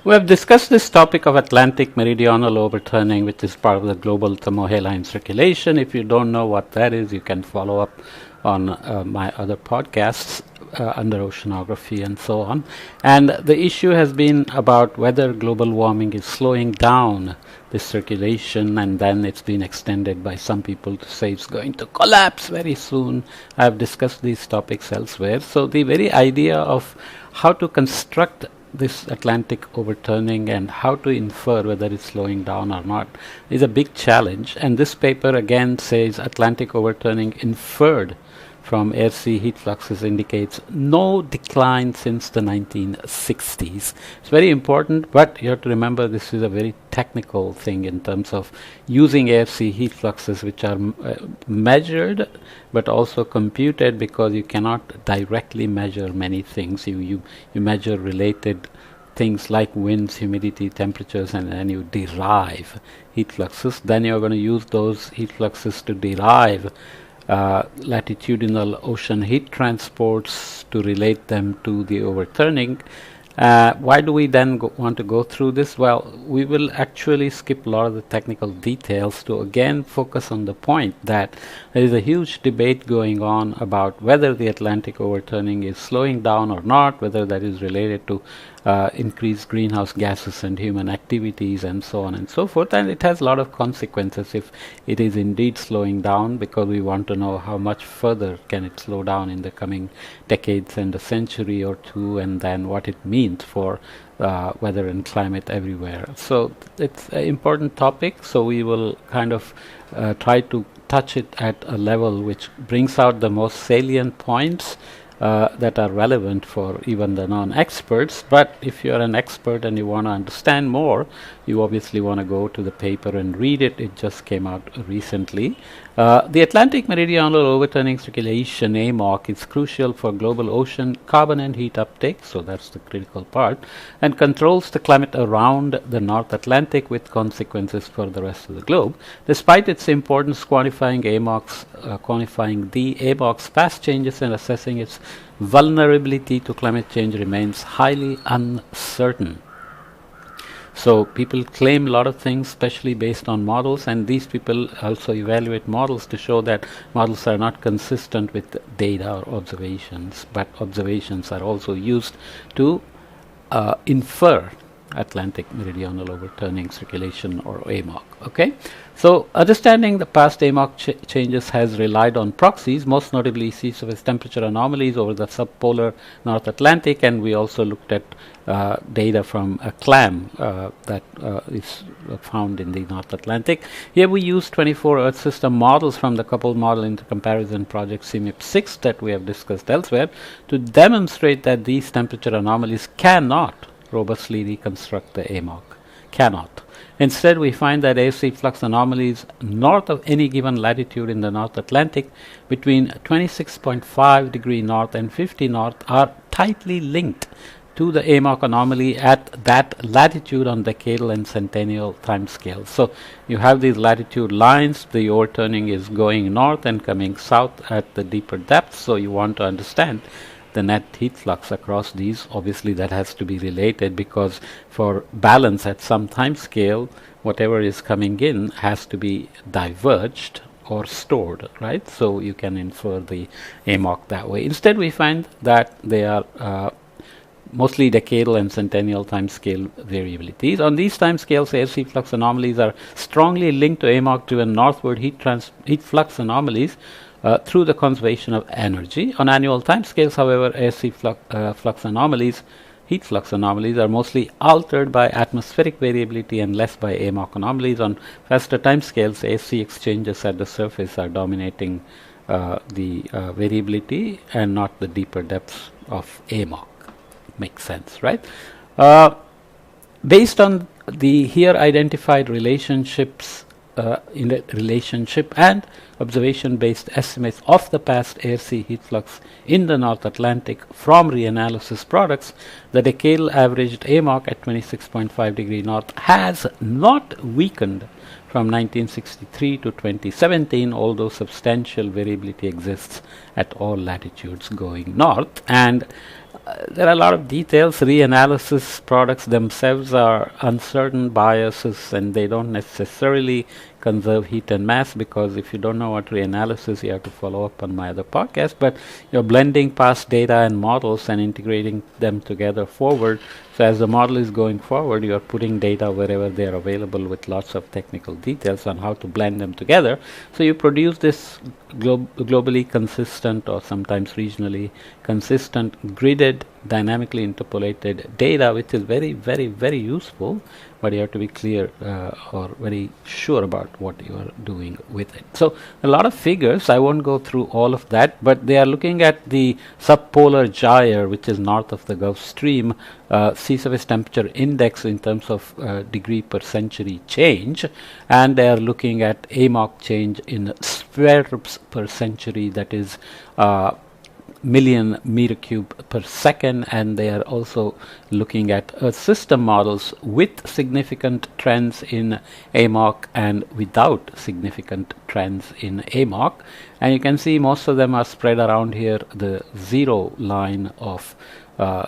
We have discussed this topic of Atlantic meridional overturning, which is part of the global thermohaline circulation. If you don't know what that is, you can follow up on my other podcasts under oceanography and so on. And the issue has been about whether global warming is slowing down this circulation, and then it's been extended by some people to say it's going to collapse very soon. I have discussed these topics elsewhere. So the very idea of how to construct this Atlantic overturning and how to infer whether it's slowing down or not is a big challenge. And this paper again says Atlantic overturning inferred from air-sea heat fluxes indicates no decline since the 1960s. It's very important, but you have to remember this is a very technical thing in terms of using air-sea heat fluxes, which are measured but also computed, because you cannot directly measure many things. You measure related things like winds, humidity, temperatures, and then you derive heat fluxes. Then you're going to use those heat fluxes to derive latitudinal ocean heat transports to relate them to the overturning. Why do we then want to go through this? Well, we will actually skip a lot of the technical details to again focus on the point that there is a huge debate going on about whether the Atlantic overturning is slowing down or not, whether that is related to increased greenhouse gases and human activities and so on and so forth. And it has a lot of consequences if it is indeed slowing down, because we want to know how much further can it slow down in the coming decades and a century or two, and then what it means for weather and climate everywhere. So it's an important topic, so we will kind of try to touch it at a level which brings out the most salient points that are relevant for even the non-experts. But if you're an expert and you want to understand more, you obviously want to go to the paper and read it. It just came out recently. The Atlantic meridional overturning circulation AMOC is crucial for global ocean carbon and heat uptake, so that's the critical part, and controls the climate around the North Atlantic with consequences for the rest of the globe. Despite its importance, quantifying the AMOC's past changes and assessing its vulnerability to climate change remains highly uncertain. So people claim a lot of things, especially based on models, and these people also evaluate models to show that models are not consistent with data or observations, but observations are also used to infer Atlantic meridional overturning circulation, or AMOC. Okay, so understanding the past AMOC changes has relied on proxies, most notably sea surface temperature anomalies over the subpolar North Atlantic, and we also looked at data from a clam that is found in the North Atlantic. Here we use 24 Earth system models from the coupled model intercomparison project CMIP6 that we have discussed elsewhere to demonstrate that these temperature anomalies cannot robustly reconstruct the AMOC. Cannot. Instead, we find that air-sea flux anomalies north of any given latitude in the North Atlantic between 26.5 degree north and 50 north are tightly linked to the AMOC anomaly at that latitude on decadal and centennial timescales. So you have these latitude lines, the overturning is going north and coming south at the deeper depths, so you want to understand the net heat flux across these. Obviously that has to be related, because for balance at some time scale, whatever is coming in has to be diverged or stored, right? So you can infer the AMOC that way. Instead, we find that they are mostly decadal and centennial timescale variabilities. On these timescales, air-sea flux anomalies are strongly linked to AMOC-driven northward heat flux anomalies through the conservation of energy. On annual timescales, however, air-sea flux anomalies, heat flux anomalies, are mostly altered by atmospheric variability and less by AMOC anomalies. On faster timescales, air-sea exchanges at the surface are dominating the variability and not the deeper depths of AMOC. Makes sense, right? Based on the here identified relationships in the relationship and observation-based estimates of the past air-sea heat flux in the North Atlantic from reanalysis products, the decadal averaged AMOC at 26.5 degree north has not weakened from 1963 to 2017, although substantial variability exists at all latitudes going north. And there are a lot of details. Reanalysis products themselves are uncertain biases, and they don't necessarily conserve heat and mass, because if you don't know what reanalysis, you have to follow up on my other podcast. But you're blending past data and models and integrating them together forward. So as the model is going forward, you're putting data wherever they are available with lots of technical details on how to blend them together. So you produce this globally consistent, or sometimes regionally consistent, gridded, dynamically interpolated data, which is very, very, very useful, but you have to be clear or very sure about what you are doing with it. So a lot of figures, I won't go through all of that, but they are looking at the subpolar gyre, which is north of the Gulf Stream, sea surface temperature index in terms of degree per century change, and they are looking at AMOC change in spheres per century, that is million meter cube per second, and they are also looking at Earth system models with significant trends in AMOC and without significant trends in AMOC. And you can see most of them are spread around here, the zero line of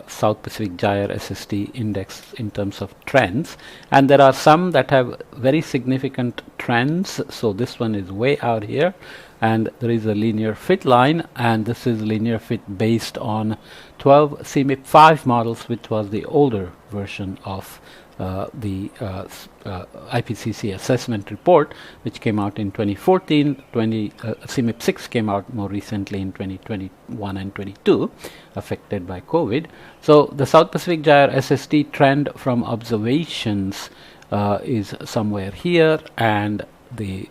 South Pacific Gyre SST index in terms of trends, and there are some that have very significant trends. So this one is way out here, and there is a linear fit line, and this is linear fit based on 12 CMIP5 models, which was the older version of the IPCC assessment report, which came out in 2014. CMIP6 came out more recently in 2021 and 22, affected by COVID. So the South Pacific Gyre SST trend from observations is somewhere here, and the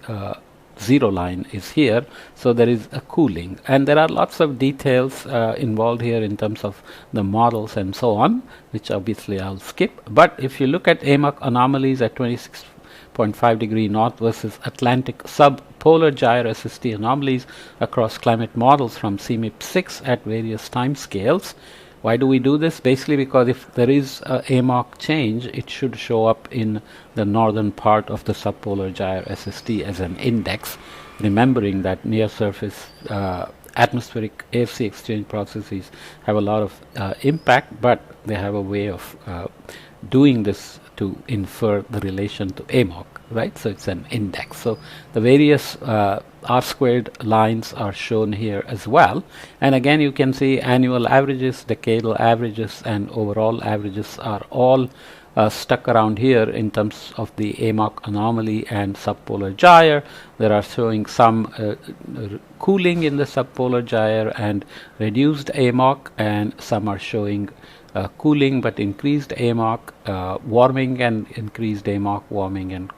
zero line is here. So there is a cooling, and there are lots of details involved here in terms of the models and so on, which obviously I'll skip. But if you look at AMOC anomalies at 26.5 degree north versus Atlantic subpolar gyre SST anomalies across climate models from CMIP6 at various time scales. Why do we do this? Basically because if there is a AMOC change, it should show up in the northern part of the subpolar gyre SST as an index, remembering that near surface atmospheric AFC exchange processes have a lot of impact, but they have a way of doing this to infer the relation to AMOC, right? So it's an index. So the various R squared lines are shown here as well. And again, you can see annual averages, decadal averages, and overall averages are all stuck around here in terms of the AMOC anomaly and subpolar gyre. There are showing some cooling in the subpolar gyre and reduced AMOC, and some are showing cooling but increased AMOC, warming and increased AMOC, warming and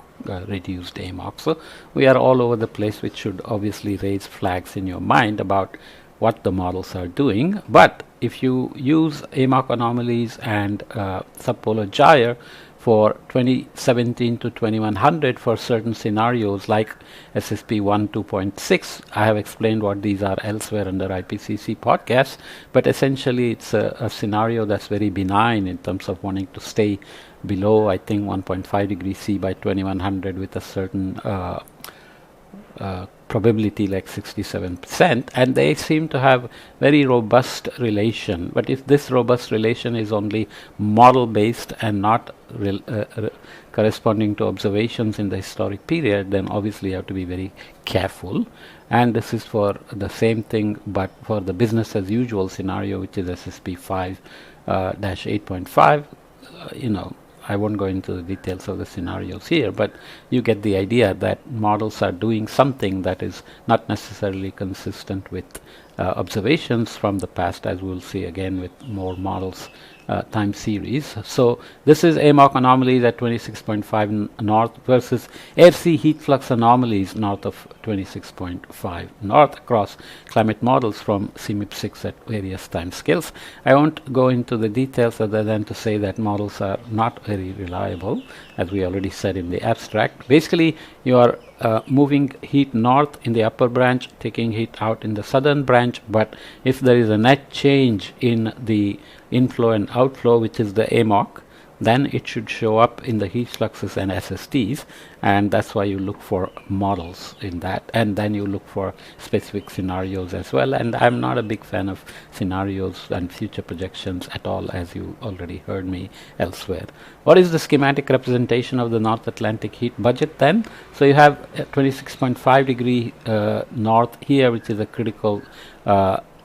reduced AMOC. So we are all over the place, which should obviously raise flags in your mind about what the models are doing. But if you use AMOC anomalies and subpolar gyre for 2017 to 2100 for certain scenarios like SSP 1 2.6, I have explained what these are elsewhere under IPCC podcasts, but essentially it's a scenario that's very benign in terms of wanting to stay below, I think, 1.5 degrees C by 2100 with a certain probability like 67%, and they seem to have very robust relation. But if this robust relation is only model based and not corresponding to observations in the historic period, then obviously you have to be very careful. And this is for the same thing, but for the business as usual scenario, which is SSP 5-8.5. I won't go into the details of the scenarios here, but you get the idea that models are doing something that is not necessarily consistent with observations from the past, as we'll see again with more models time series. So this is AMOC anomalies at 26.5 north versus air-sea heat flux anomalies north of 26.5 north across climate models from CMIP6 at various time scales. I won't go into the details other than to say that models are not very reliable, as we already said in the abstract. Basically, you are moving heat north in the upper branch, taking heat out in the southern branch, but if there is a net change in the inflow and outflow, which is the AMOC, then it should show up in the heat fluxes and SSTs, and that's why you look for models in that, and then you look for specific scenarios as well. And I'm not a big fan of scenarios and future projections at all, as you already heard me elsewhere. What is the schematic representation of the North Atlantic heat budget then? So you have 26.5 degree north here, which is a critical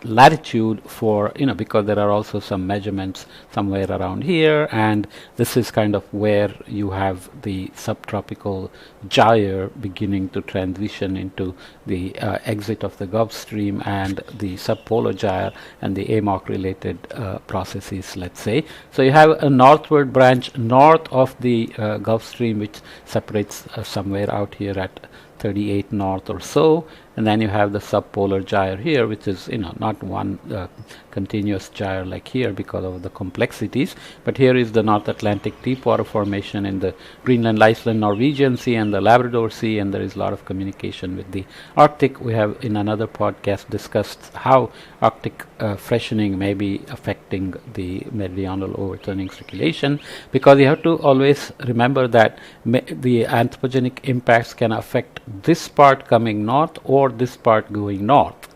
latitude for, because there are also some measurements somewhere around here, and this is kind of where you have the subtropical gyre beginning to transition into the exit of the Gulf Stream and the subpolar gyre and the AMOC related processes, let's say. So you have a northward branch north of the Gulf Stream, which separates somewhere out here at 38 north or so, and then you have the subpolar gyre here, which is not one continuous gyre like here because of the complexities, but here is the North Atlantic deep water formation in the Greenland, Iceland, Norwegian Sea and the Labrador Sea, and there is a lot of communication with the Arctic. We have in another podcast discussed how Arctic freshening may be affecting the meridional overturning circulation, because you have to always remember that the anthropogenic impacts can affect this part coming north or this part going north,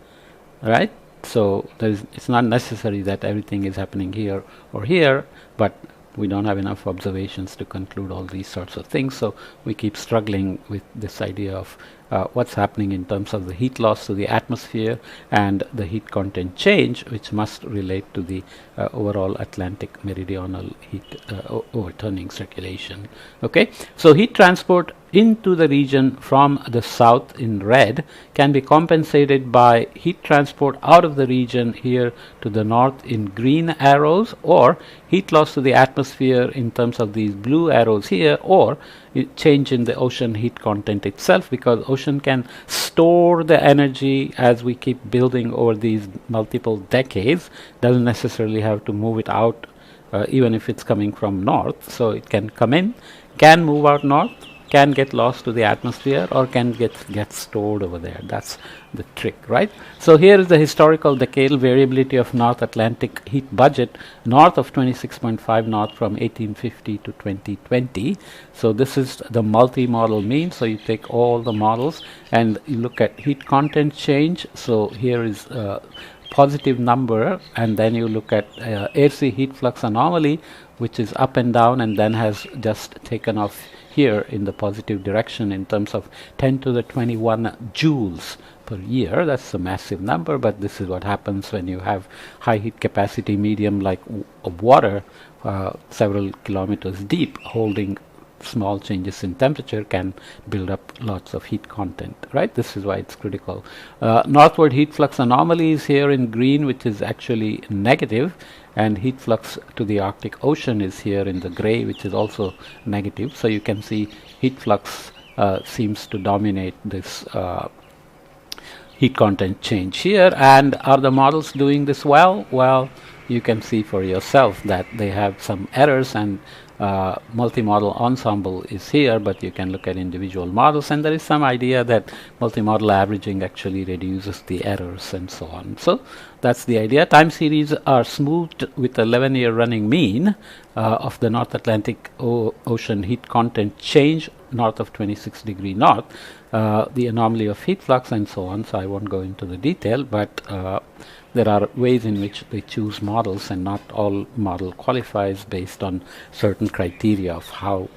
right? So it's not necessary that everything is happening here or here, but we don't have enough observations to conclude all these sorts of things, so we keep struggling with this idea of what's happening in terms of the heat loss to the atmosphere and the heat content change, which must relate to the overall Atlantic meridional heat overturning circulation. Okay, so heat transport into the region from the south in red can be compensated by heat transport out of the region here to the north in green arrows, or heat loss to the atmosphere in terms of these blue arrows here, or change in the ocean heat content itself, because ocean can store the energy as we keep building over these multiple decades. Doesn't necessarily have to move it out, even if it's coming from north. So it can come in, can move out north, can get lost to the atmosphere, or can get stored over there. That's the trick, right? So here is the historical decadal variability of North Atlantic heat budget north of 26.5 north from 1850 to 2020. So this is the multi-model mean. So you take all the models and you look at heat content change. So here is positive number, and then you look at air-sea heat flux anomaly, which is up and down, and then has just taken off here in the positive direction in terms of 10 to the 21 joules per year. That's a massive number, but this is what happens when you have high heat capacity medium like water several kilometers deep, holding small changes in temperature can build up lots of heat content, right? This is why it's critical. Northward heat flux anomalies here in green, which is actually negative, and heat flux to the Arctic Ocean is here in the gray, which is also negative. So you can see heat flux seems to dominate this heat content change here. And are the models doing this well? Well, you can see for yourself that they have some errors, and multi-model ensemble is here, but you can look at individual models, and there is some idea that multi-model averaging actually reduces the errors and so on. So that's the idea. Time series are smoothed with 11-year running mean of the North Atlantic Ocean heat content change north of 26 degree north, the anomaly of heat flux and so on. So I won't go into the detail, but there are ways in which they choose models, and not all model qualifies based on certain criteria of how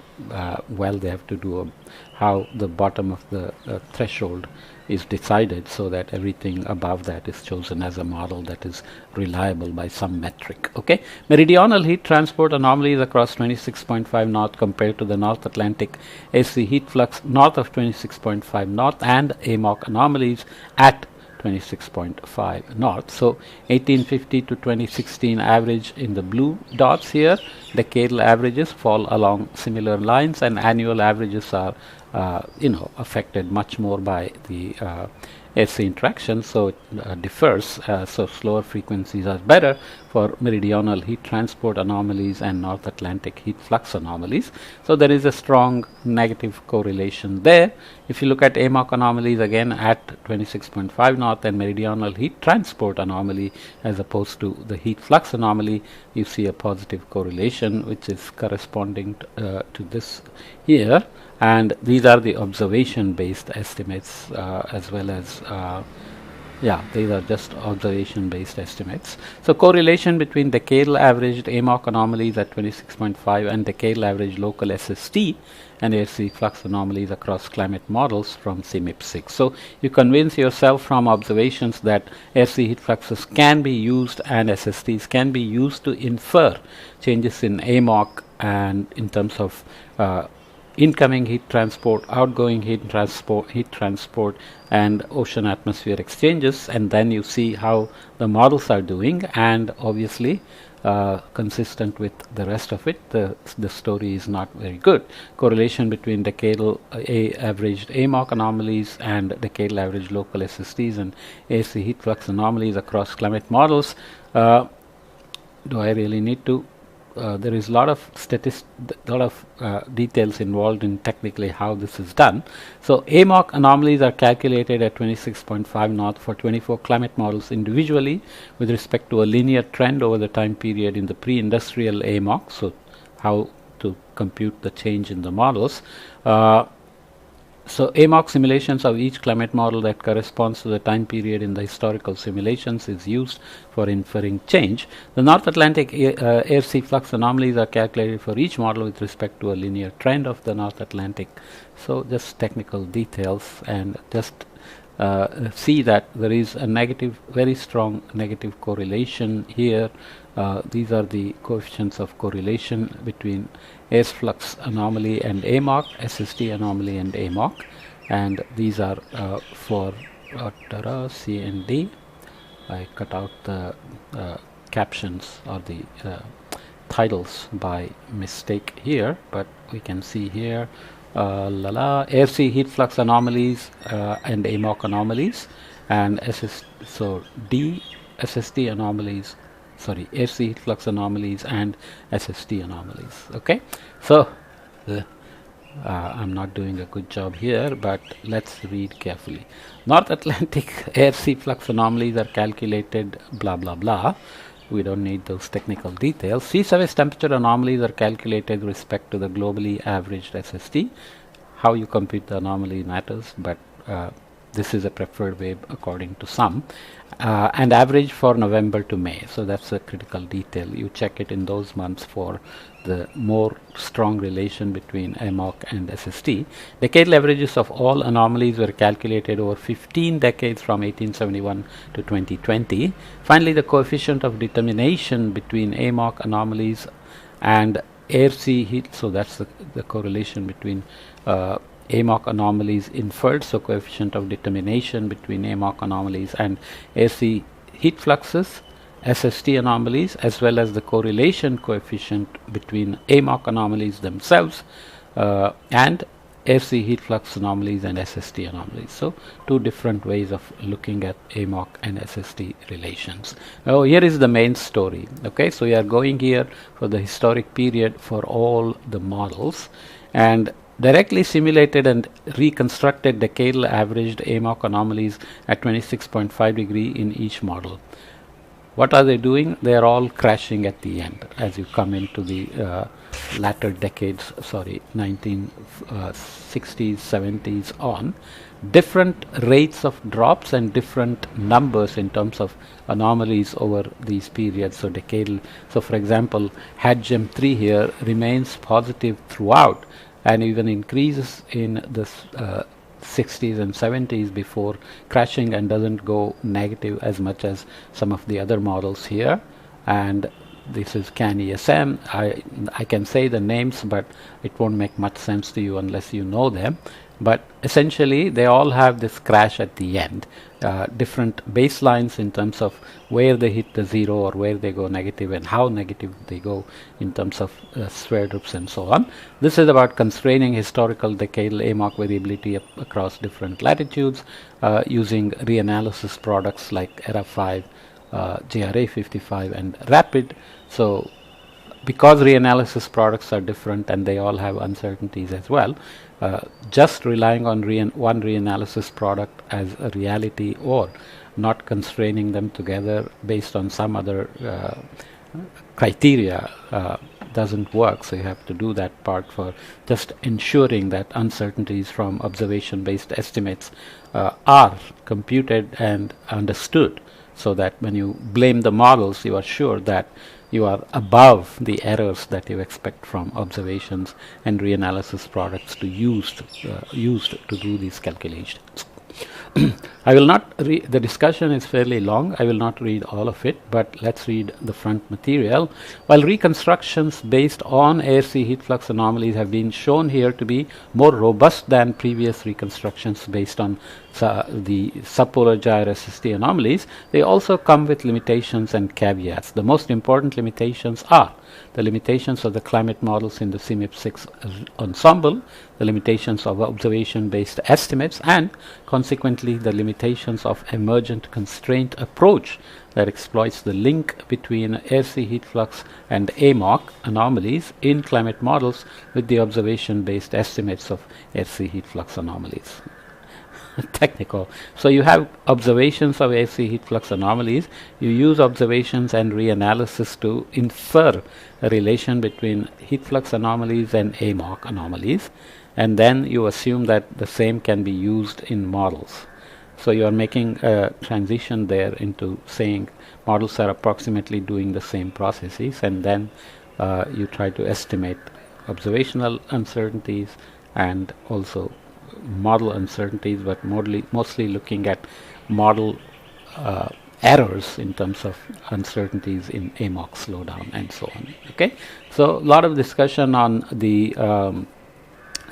well they have to do, how the bottom of the threshold is decided, so that everything above that is chosen as a model that is reliable by some metric. Okay, meridional heat transport anomalies across 26.5 north compared to the North Atlantic AC heat flux north of 26.5 north, and AMOC anomalies at 26.5 north. So 1850 to 2016 average in the blue dots here. Decadal averages fall along similar lines, and annual averages are affected much more by the AC interaction, so it differs. So slower frequencies are better for meridional heat transport anomalies and North Atlantic heat flux anomalies. So there is a strong negative correlation there. If you look at AMOC anomalies again at 26.5 north and meridional heat transport anomaly as opposed to the heat flux anomaly, you see a positive correlation which is corresponding to this here. And these are the observation based estimates as well as yeah, these are just observation based estimates. So correlation between decadal averaged AMOC anomalies at 26.5 and decadal average local SST and AC flux anomalies across climate models from CMIP6. So you convince yourself from observations that AC heat fluxes can be used and SSTs can be used to infer changes in AMOC and in terms of incoming heat transport, outgoing heat transport, and ocean atmosphere exchanges, and then you see how the models are doing, and obviously consistent with the rest of it, the story is not very good. Correlation between decadal averaged AMOC anomalies and decadal average local SSTs and AC heat flux anomalies across climate models. Do I really need to? There is a lot of details involved in technically how this is done. So AMOC anomalies are calculated at 26.5 north for 24 climate models individually with respect to a linear trend over the time period in the pre-industrial AMOC. So how to compute the change in the models. So AMOC simulations of each climate model that corresponds to the time period in the historical simulations is used for inferring change. The North Atlantic air sea flux anomalies are calculated for each model with respect to a linear trend of the North Atlantic. So just technical details, and just see that there is a negative, very strong negative correlation here. These are the coefficients of correlation between air flux anomaly and AMOC, SST anomaly and AMOC, and these are for C and D. I cut out the captions or the titles by mistake here, but we can see here air sea heat flux anomalies and AMOC anomalies, and SST anomalies, air sea heat flux anomalies and SST anomalies. Okay, so I'm not doing a good job here, but let's read carefully. North Atlantic air sea flux anomalies are calculated blah blah blah. We don't need those technical details. Sea surface temperature anomalies are calculated with respect to the globally averaged SST. How you compute the anomaly matters, but this is a preferred way according to some. And average for November to May. So that's a critical detail. You check it in those months for the more strong relation between AMOC and SST. Decadal averages of all anomalies were calculated over 15 decades from 1871 to 2020. Finally, the coefficient of determination between AMOC anomalies and air sea heat, so that's the correlation between AMOC anomalies inferred, so coefficient of determination between AMOC anomalies and air sea heat fluxes, SST anomalies, as well as the correlation coefficient between AMOC anomalies themselves and air sea heat flux anomalies and SST anomalies. So two different ways of looking at AMOC and SST relations. Now here is the main story. Okay, so we are going here for the historic period for all the models, and directly simulated and reconstructed decadal averaged AMOC anomalies at 26.5 degree in each model. What are they doing? They are all crashing at the end as you come into the latter decades, 1960s, 70s on. Different rates of drops and different numbers in terms of anomalies over these periods, so decadal. So for example, HADGEM3 here remains positive throughout and even increases in the 60s and 70s before crashing, and doesn't go negative as much as some of the other models here. And this is CAN-ESM. I can say the names, but it won't make much sense to you unless you know them. but essentially they all have this crash at the end. Different baselines in terms of where they hit the zero or where they go negative and how negative they go in terms of sphere drifts and so on. This is about constraining historical decadal AMOC variability across different latitudes using reanalysis products like ERA5, JRA55 and RAPID. So because reanalysis products are different and they all have uncertainties as well, just relying on one reanalysis product as a reality or not constraining them together based on some other criteria doesn't work. So you have to do that part for just ensuring that uncertainties from observation-based estimates are computed and understood, so that when you blame the models, you are sure that you are above the errors that you expect from observations and reanalysis products to used to do these calculations. I will not read, the discussion is fairly long, I will not read all of it, but let's read the front material. While reconstructions based on ARC heat flux anomalies have been shown here to be more robust than previous reconstructions based on the subpolar gyre SST anomalies, they also come with limitations and caveats. The most important limitations are the limitations of the climate models in the CMIP6 ensemble, the limitations of observation-based estimates, and consequently the limitations of emergent constraint approach that exploits the link between ARC heat flux and AMOC anomalies in climate models with the observation-based estimates of ARC heat flux anomalies. Technical. So you have observations of AC heat flux anomalies. You use observations and reanalysis to infer a relation between heat flux anomalies and AMOC anomalies, and then you assume that the same can be used in models. So you are making a transition there into saying models are approximately doing the same processes, and then you try to estimate observational uncertainties and also model uncertainties, but mostly looking at model errors in terms of uncertainties in AMOC slowdown and so on. Okay, so a lot of discussion on the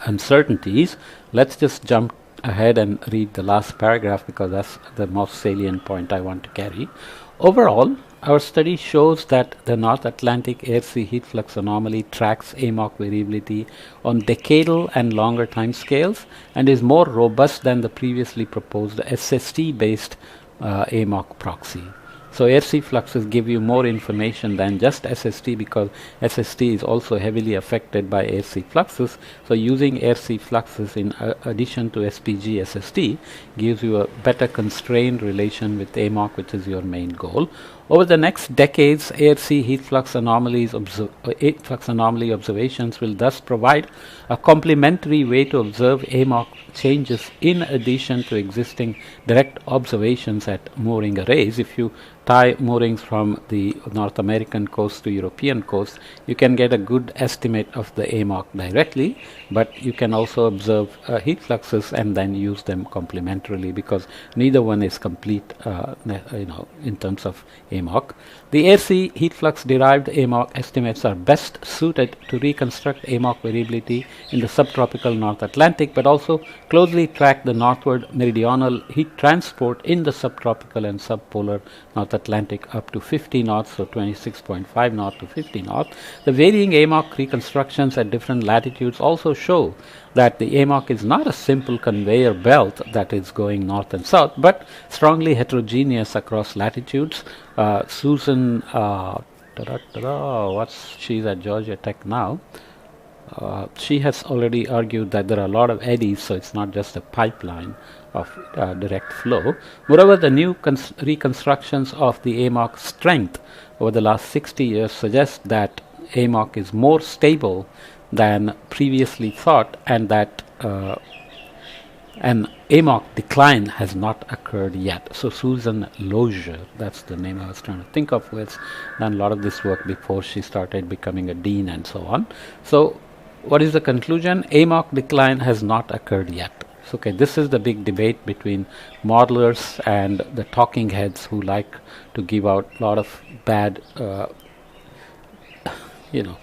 uncertainties. Let's just jump ahead and read the last paragraph because that's the most salient point I want to carry. Overall, our study shows that the North Atlantic ARC heat flux anomaly tracks AMOC variability on decadal and longer time scales and is more robust than the previously proposed SST-based AMOC proxy. So ARC fluxes give you more information than just SST, because SST is also heavily affected by ARC fluxes. So using ARC fluxes in addition to SPG SST gives you a better constrained relation with AMOC, which is your main goal. Over the next decades, ARC heat flux anomaly observations will thus provide a complementary way to observe AMOC changes in addition to existing direct observations at mooring arrays. If you tie moorings from the North American coast to European coast, you can get a good estimate of the AMOC directly, but you can also observe heat fluxes and then use them complementarily, because neither one is complete in terms of AMOC. The ARC heat flux derived AMOC estimates are best suited to reconstruct AMOC variability in the subtropical North Atlantic, but also closely track the northward meridional heat transport in the subtropical and subpolar North Atlantic up to 50 knots, so 26.5 knots to 50 knots. The varying AMOC reconstructions at different latitudes also show that the AMOC is not a simple conveyor belt that is going north and south, but strongly heterogeneous across latitudes. Susan, she's at Georgia Tech now. She has already argued that there are a lot of eddies, so it's not just a pipeline of direct flow. Moreover, the new reconstructions of the AMOC strength over the last 60 years suggest that AMOC is more stable than previously thought, and that an AMOC decline has not occurred yet. So Susan Lozier, that's the name I was trying to think of, who has done a lot of this work before she started becoming a dean and so on. So what is the conclusion? AMOC decline has not occurred yet. So, okay, this is the big debate between modelers and the talking heads who like to give out a lot of bad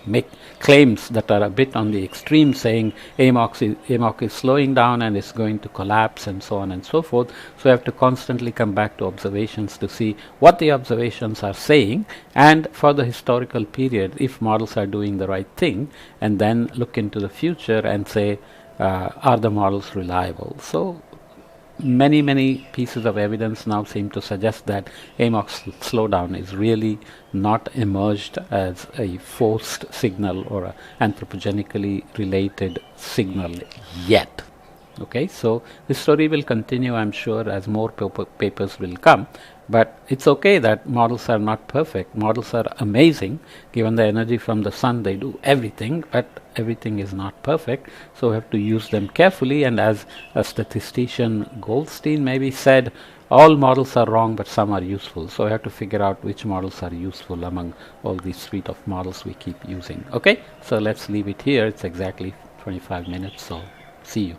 make claims that are a bit on the extreme, saying AMOC is slowing down and it's going to collapse and so on and so forth. So we have to constantly come back to observations to see what the observations are saying, and for the historical period, if models are doing the right thing, and then look into the future and say, are the models reliable? So many pieces of evidence now seem to suggest that AMOC slowdown is really not emerged as a forced signal or a anthropogenically related signal yet. Okay, so this story will continue, I'm sure, as more papers will come. But it's okay that models are not perfect. Models are amazing. Given the energy from the sun, they do everything, but everything is not perfect. So we have to use them carefully. And as a statistician, Goldstein maybe said, all models are wrong, but some are useful. So we have to figure out which models are useful among all these suite of models we keep using. Okay, so let's leave it here. It's exactly 25 minutes, so see you.